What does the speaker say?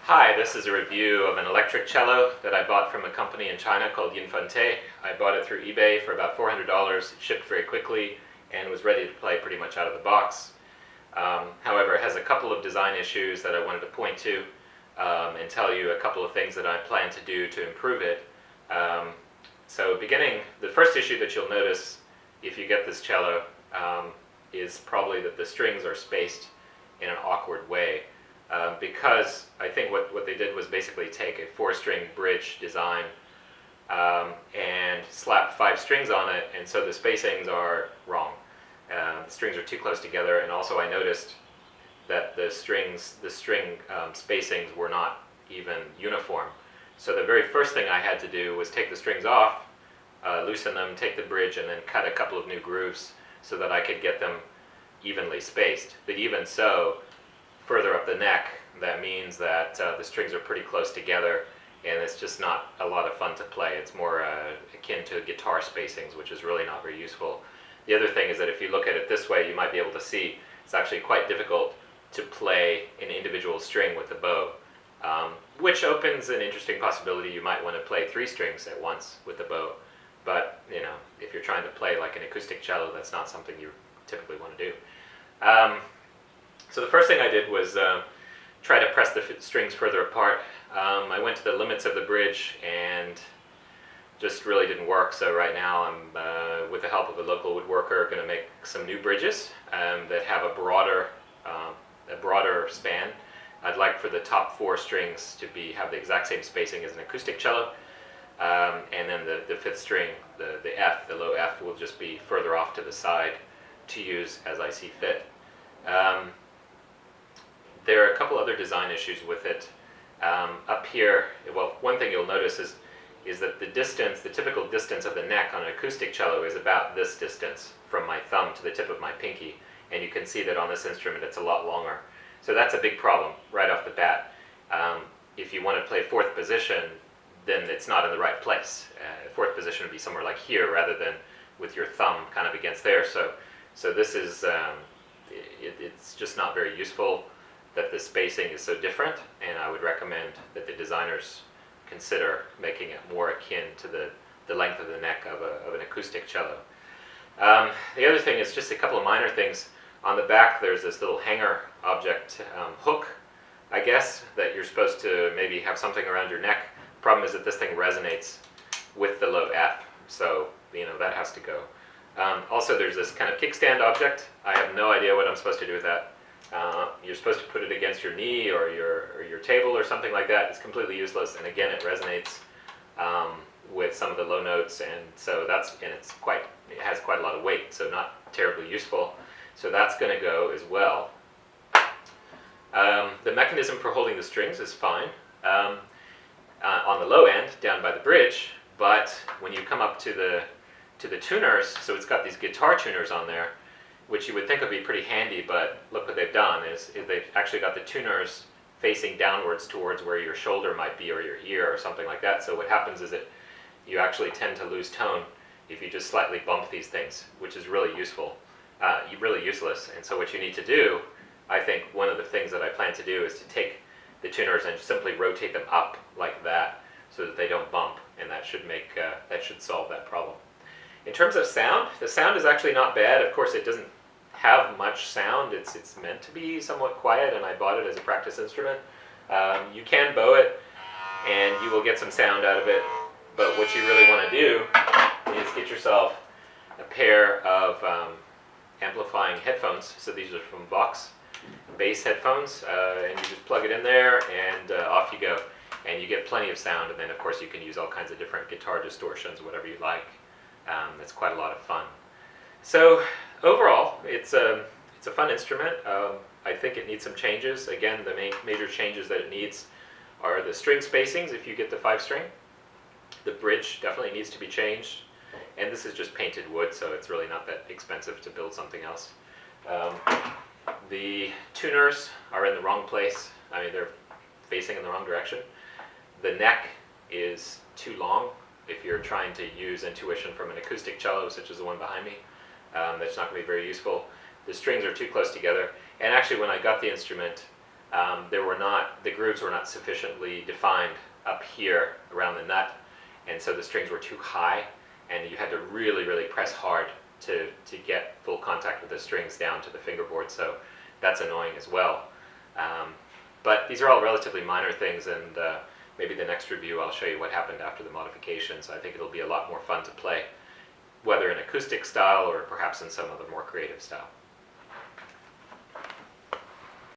Hi, this is a review of an electric cello that I bought from a company in China called Yinfente. I bought it through eBay for about $400. It shipped very quickly and was ready to play pretty much out of the box. However, it has a couple of design issues that I wanted to point to and tell you a couple of things that I plan to do to improve it. The first issue that you'll notice if you get this cello is probably that the strings are spaced in an awkward way. Because I think what they did was basically take a 4-string bridge design and slap 5 strings on it, and so the spacings are wrong. The strings are too close together, and also I noticed that the string spacings were not even uniform. So the very first thing I had to do was take the strings off, loosen them, take the bridge, and then cut a couple of new grooves so that I could get them evenly spaced. But even so, further up the neck, that means that the strings are pretty close together, and it's just not a lot of fun to play. It's more akin to guitar spacings, which is really not very useful. The other thing is that if you look at it this way, you might be able to see it's actually quite difficult to play an individual string with the bow, which opens an interesting possibility. You might want to play 3 strings at once with the bow, but if you're trying to play like an acoustic cello, that's not something you typically want to do. So the first thing I did was try to press the strings further apart. I went to the limits of the bridge and just really didn't work. So right now I'm, with the help of a local woodworker, going to make some new bridges that have a broader span. I'd like for the top 4 strings to have the exact same spacing as an acoustic cello, and then the 5th string, the F, the low F, will just be further off to the side to use as I see fit. There are a couple other design issues with it. Up here, well, one thing you'll notice is that the typical distance of the neck on an acoustic cello is about this distance from my thumb to the tip of my pinky, and you can see that on this instrument it's a lot longer. So that's a big problem right off the bat. If you want to play 4th position, then it's not in the right place. 4th position would be somewhere like here rather than with your thumb kind of against there. So this is, it's just not very useful that the spacing is so different, and I would recommend that the designers consider making it more akin to the length of the neck of an acoustic cello. The other thing is just a couple of minor things. On the back there's this little hanger object, hook, I guess, that you're supposed to maybe have something around your neck. Problem is that this thing resonates with the low F, so that has to go. Also there's this kind of kickstand object. I have no idea what I'm supposed to do with that. You're supposed to put it against your knee or your table or something like that. It's completely useless, and again it resonates with some of the low notes, and so it has quite a lot of weight, so not terribly useful. So that's going to go as well. The mechanism for holding the strings is fine on the low end down by the bridge, but when you come up to the tuners, so it's got these guitar tuners on there, which you would think would be pretty handy, but look what they've done is they've actually got the tuners facing downwards towards where your shoulder might be or your ear or something like that. So what happens is that you actually tend to lose tone if you just slightly bump these things, which is really really useless. And so what you need to do, I think one of the things that I plan to do is to take the tuners and simply rotate them up like that so that they don't bump, and that should solve that problem. In terms of sound, the sound is actually not bad. Of course, it doesn't have much sound. It's meant to be somewhat quiet, and I bought it as a practice instrument. You can bow it, and you will get some sound out of it, but what you really want to do is get yourself a pair of amplifying headphones. So these are from Vox bass headphones, and you just plug it in there, and off you go. And you get plenty of sound, and then of course you can use all kinds of different guitar distortions, whatever you like. It's quite a lot of fun. So overall, it's a fun instrument. I think it needs some changes. Again, the major changes that it needs are the string spacings if you get the 5-string. The bridge definitely needs to be changed. And this is just painted wood, so it's really not that expensive to build something else. The tuners are in the wrong place. I mean, they're facing in the wrong direction. The neck is too long. If you're trying to use intuition from an acoustic cello, such as the one behind me, that's not going to be very useful. The strings are too close together. And actually, when I got the instrument, the grooves were not sufficiently defined up here around the nut, and so the strings were too high, and you had to really, really press hard to get full contact with the strings down to the fingerboard, so that's annoying as well. But these are all relatively minor things, and maybe the next review I'll show you what happened after the modifications. I think it'll be a lot more fun to play, whether in acoustic style or perhaps in some other more creative style.